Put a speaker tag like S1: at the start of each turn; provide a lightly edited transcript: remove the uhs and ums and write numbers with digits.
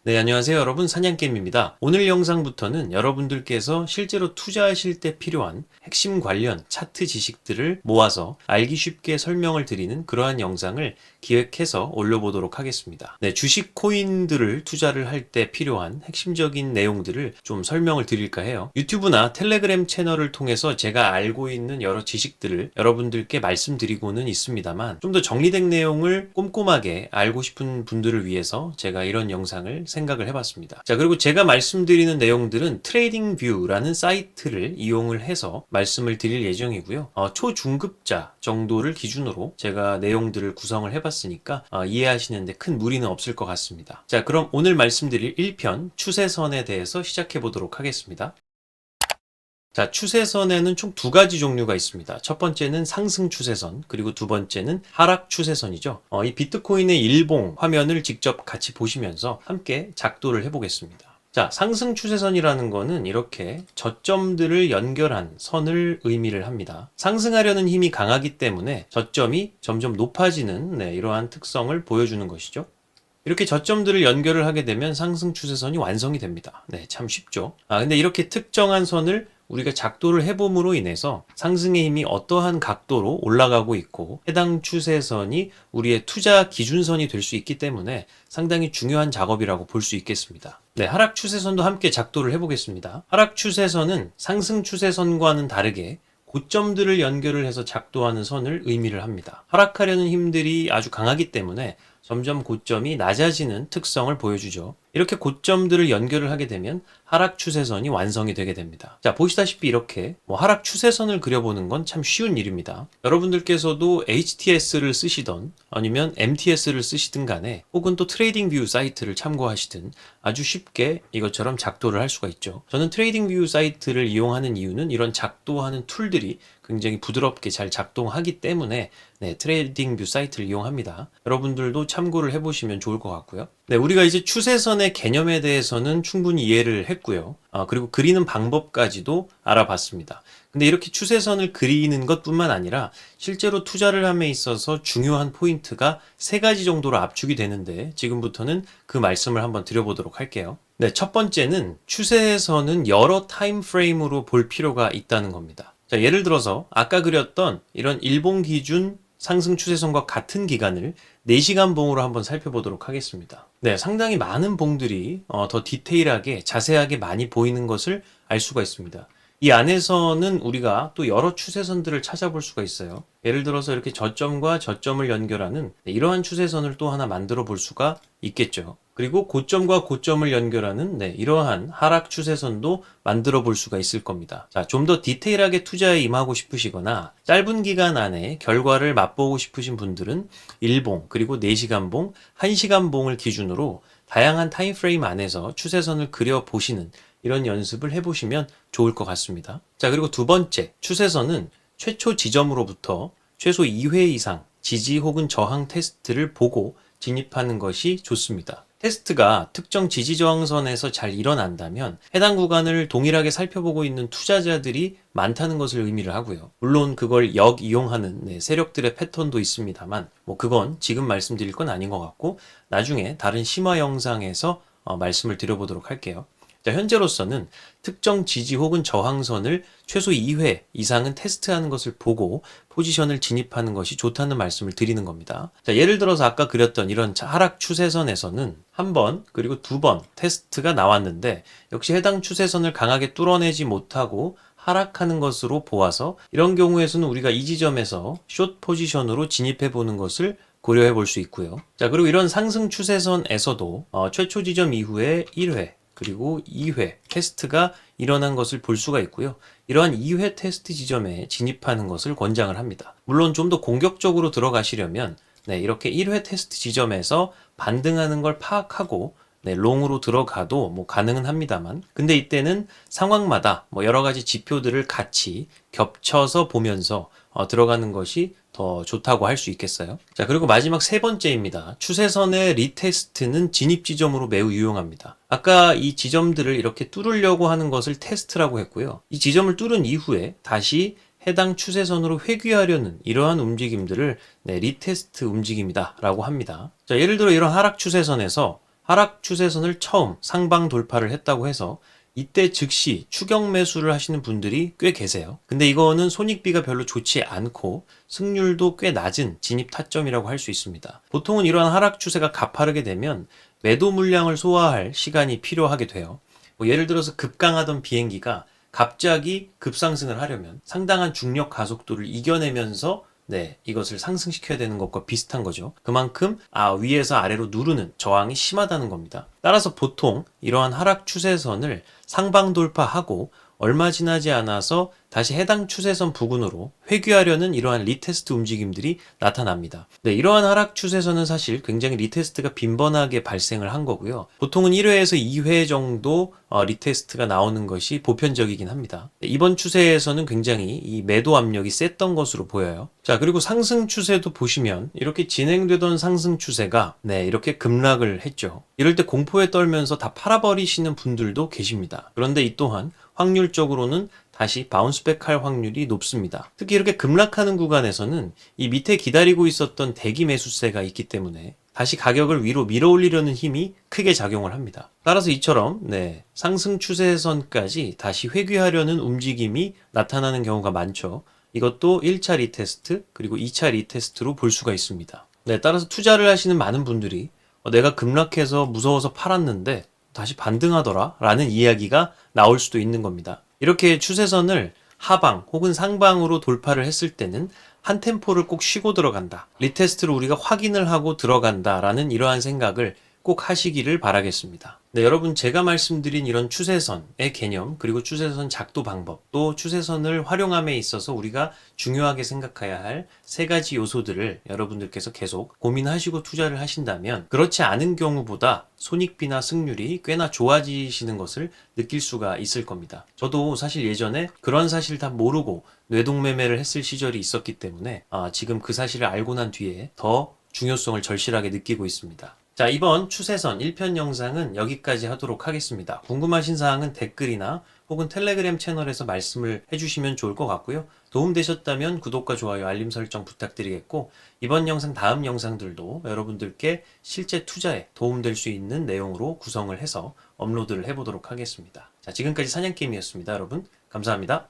S1: 네, 안녕하세요. 여러분. 사냥개미입니다. 오늘 영상부터는 여러분들께서 실제로 투자하실 때 필요한 핵심 관련 차트 지식들을 모아서 알기 쉽게 설명을 드리는 그러한 영상을 기획해서 올려보도록 하겠습니다. 네, 주식 코인들을 투자를 할 때 필요한 핵심적인 내용들을 좀 설명을 드릴까 해요. 유튜브나 텔레그램 채널을 통해서 제가 알고 있는 여러 지식들을 여러분들께 말씀드리고는 있습니다만 좀 더 정리된 내용을 꼼꼼하게 알고 싶은 분들을 위해서 제가 이런 영상을 생각을 해봤습니다. 자, 그리고 제가 말씀드리는 내용들은 트레이딩 뷰라는 사이트를 이용을 해서 말씀을 드릴 예정이고요. 초중급자 정도를 기준으로 제가 내용들을 구성을 해봤으니까 이해하시는데 큰 무리는 없을 것 같습니다. 자, 그럼 오늘 말씀드릴 1편 추세선에 대해서 시작해 보도록 하겠습니다. 자, 추세선에는 총 두 가지 종류가 있습니다. 첫 번째는 상승 추세선, 그리고 두 번째는 하락 추세선이죠. 이 비트코인의 일봉 화면을 직접 같이 보시면서 함께 작도를 해보겠습니다. 자, 상승 추세선이라는 거는 이렇게 저점들을 연결한 선을 의미를 합니다. 상승하려는 힘이 강하기 때문에 저점이 점점 높아지는 이러한 특성을 보여주는 것이죠. 이렇게 저점들을 연결을 하게 되면 상승 추세선이 완성이 됩니다. 네, 참 쉽죠. 근데 이렇게 특정한 선을 우리가 작도를 해봄으로 인해서 상승의 힘이 어떠한 각도로 올라가고 있고 해당 추세선이 우리의 투자 기준선이 될 수 있기 때문에 상당히 중요한 작업이라고 볼 수 있겠습니다. 네, 하락 추세선도 함께 작도를 해보겠습니다. 하락 추세선은 상승 추세선과는 다르게 고점들을 연결을 해서 작도하는 선을 의미를 합니다. 하락하려는 힘들이 아주 강하기 때문에 점점 고점이 낮아지는 특성을 보여주죠. 이렇게 고점들을 연결을 하게 되면 하락 추세선이 완성이 되게 됩니다. 자, 보시다시피 이렇게 하락 추세선을 그려보는 건 참 쉬운 일입니다. 여러분들께서도 HTS를 쓰시던 아니면 MTS를 쓰시든 간에 혹은 또 트레이딩 뷰 사이트를 참고하시든 아주 쉽게 이것처럼 작도를 할 수가 있죠. 저는 트레이딩 뷰 사이트를 이용하는 이유는 이런 작도하는 툴들이 굉장히 부드럽게 잘 작동하기 때문에 트레이딩 뷰 사이트를 이용합니다. 여러분들도 참고를 해보시면 좋을 것 같고요. 네, 우리가 이제 추세선의 개념에 대해서는 충분히 이해를 했고요. 그리고 그리는 방법까지도 알아봤습니다. 근데 이렇게 추세선을 그리는 것뿐만 아니라 실제로 투자를 함에 있어서 중요한 포인트가 세 가지 정도로 압축이 되는데 지금부터는 그 말씀을 한번 드려보도록 할게요. 네, 첫 번째는 추세선은 여러 타임 프레임으로 볼 필요가 있다는 겁니다. 자, 예를 들어서 아까 그렸던 이런 일봉 기준 상승 추세선과 같은 기간을 4시간 봉으로 한번 살펴보도록 하겠습니다. 네, 상당히 많은 봉들이 더 디테일하게 자세하게 많이 보이는 것을 알 수가 있습니다. 이 안에서는 우리가 또 여러 추세선들을 찾아볼 수가 있어요. 예를 들어서 이렇게 저점과 저점을 연결하는 이러한 추세선을 또 하나 만들어 볼 수가 있겠죠. 그리고 고점과 고점을 연결하는 이러한 하락 추세선도 만들어 볼 수가 있을 겁니다. 자, 좀 더 디테일하게 투자에 임하고 싶으시거나 짧은 기간 안에 결과를 맛보고 싶으신 분들은 일봉, 그리고 4시간 봉, 1시간 봉을 기준으로 다양한 타임프레임 안에서 추세선을 그려보시는 이런 연습을 해보시면 좋을 것 같습니다. 자, 그리고 두 번째, 추세선은 최초 지점으로부터 최소 2회 이상 지지 혹은 저항 테스트를 보고 진입하는 것이 좋습니다. 테스트가 특정 지지저항선에서 잘 일어난다면 해당 구간을 동일하게 살펴보고 있는 투자자들이 많다는 것을 의미를 하고요. 물론 그걸 역이용하는 세력들의 패턴도 있습니다만 그건 지금 말씀드릴 건 아닌 것 같고 나중에 다른 심화 영상에서 말씀을 드려보도록 할게요. 자, 현재로서는 특정 지지 혹은 저항선을 최소 2회 이상은 테스트하는 것을 보고 포지션을 진입하는 것이 좋다는 말씀을 드리는 겁니다. 자, 예를 들어서 아까 그렸던 이런 하락 추세선에서는 한 번 그리고 두 번 테스트가 나왔는데 역시 해당 추세선을 강하게 뚫어내지 못하고 하락하는 것으로 보아서 이런 경우에서는 우리가 이 지점에서 숏 포지션으로 진입해 보는 것을 고려해 볼 수 있고요. 자, 그리고 이런 상승 추세선에서도 최초 지점 이후에 1회 그리고 2회 테스트가 일어난 것을 볼 수가 있고요. 이러한 2회 테스트 지점에 진입하는 것을 권장을 합니다. 물론 좀 더 공격적으로 들어가시려면 이렇게 1회 테스트 지점에서 반등하는 걸 파악하고 롱으로 들어가도 가능은 합니다만 근데 이때는 상황마다 여러 가지 지표들을 같이 겹쳐서 보면서 들어가는 것이 더 좋다고 할 수 있겠어요. 자, 그리고 마지막 세 번째입니다. 추세선의 리테스트는 진입 지점으로 매우 유용합니다. 아까 이 지점들을 이렇게 뚫으려고 하는 것을 테스트라고 했고요. 이 지점을 뚫은 이후에 다시 해당 추세선으로 회귀하려는 이러한 움직임들을 리테스트 움직임이다 라고 합니다. 자, 예를 들어 이런 하락 추세선에서 하락 추세선을 처음 상방 돌파를 했다고 해서 이때 즉시 추격 매수를 하시는 분들이 꽤 계세요. 근데 이거는 손익비가 별로 좋지 않고 승률도 꽤 낮은 진입 타점이라고 할 수 있습니다. 보통은 이러한 하락 추세가 가파르게 되면 매도 물량을 소화할 시간이 필요하게 돼요. 예를 들어서 급강하던 비행기가 갑자기 급상승을 하려면 상당한 중력 가속도를 이겨내면서 이것을 상승시켜야 되는 것과 비슷한 거죠. 그만큼 위에서 아래로 누르는 저항이 심하다는 겁니다. 따라서 보통 이러한 하락 추세선을 상방 돌파하고 얼마 지나지 않아서 다시 해당 추세선 부근으로 회귀하려는 이러한 리테스트 움직임들이 나타납니다. 이러한 하락 추세선은 사실 굉장히 리테스트가 빈번하게 발생을 한 거고요. 보통은 1회에서 2회 정도 리테스트가 나오는 것이 보편적이긴 합니다. 이번 추세에서는 굉장히 이 매도 압력이 셌던 것으로 보여요. 자, 그리고 상승 추세도 보시면 이렇게 진행되던 상승 추세가 이렇게 급락을 했죠. 이럴 때 공포에 떨면서 다 팔아버리시는 분들도 계십니다. 그런데 이 또한 확률적으로는 다시 바운스백 할 확률이 높습니다. 특히 이렇게 급락하는 구간에서는 이 밑에 기다리고 있었던 대기 매수세가 있기 때문에 다시 가격을 위로 밀어 올리려는 힘이 크게 작용을 합니다. 따라서 이처럼 상승 추세선까지 다시 회귀하려는 움직임이 나타나는 경우가 많죠. 이것도 1차 리테스트 그리고 2차 리테스트로 볼 수가 있습니다. 따라서 투자를 하시는 많은 분들이 내가 급락해서 무서워서 팔았는데 다시 반등하더라 라는 이야기가 나올 수도 있는 겁니다. 이렇게 추세선을 하방 혹은 상방으로 돌파를 했을 때는 한 템포를 꼭 쉬고 들어간다. 리테스트를 우리가 확인을 하고 들어간다 라는 이러한 생각을 꼭 하시기를 바라겠습니다. 여러분 제가 말씀드린 이런 추세선의 개념 그리고 추세선 작도 방법 또 추세선을 활용함에 있어서 우리가 중요하게 생각해야 할 세 가지 요소들을 여러분들께서 계속 고민하시고 투자를 하신다면 그렇지 않은 경우보다 손익비나 승률이 꽤나 좋아지시는 것을 느낄 수가 있을 겁니다. 저도 사실 예전에 그런 사실 다 모르고 뇌동매매를 했을 시절이 있었기 때문에 지금 그 사실을 알고 난 뒤에 더 중요성을 절실하게 느끼고 있습니다. 자, 이번 추세선 1편 영상은 여기까지 하도록 하겠습니다. 궁금하신 사항은 댓글이나 혹은 텔레그램 채널에서 말씀을 해주시면 좋을 것 같고요. 도움되셨다면 구독과 좋아요, 알림 설정 부탁드리겠고 이번 영상 다음 영상들도 여러분들께 실제 투자에 도움될 수 있는 내용으로 구성을 해서 업로드를 해보도록 하겠습니다. 자, 지금까지 사냥게임이었습니다. 여러분 감사합니다.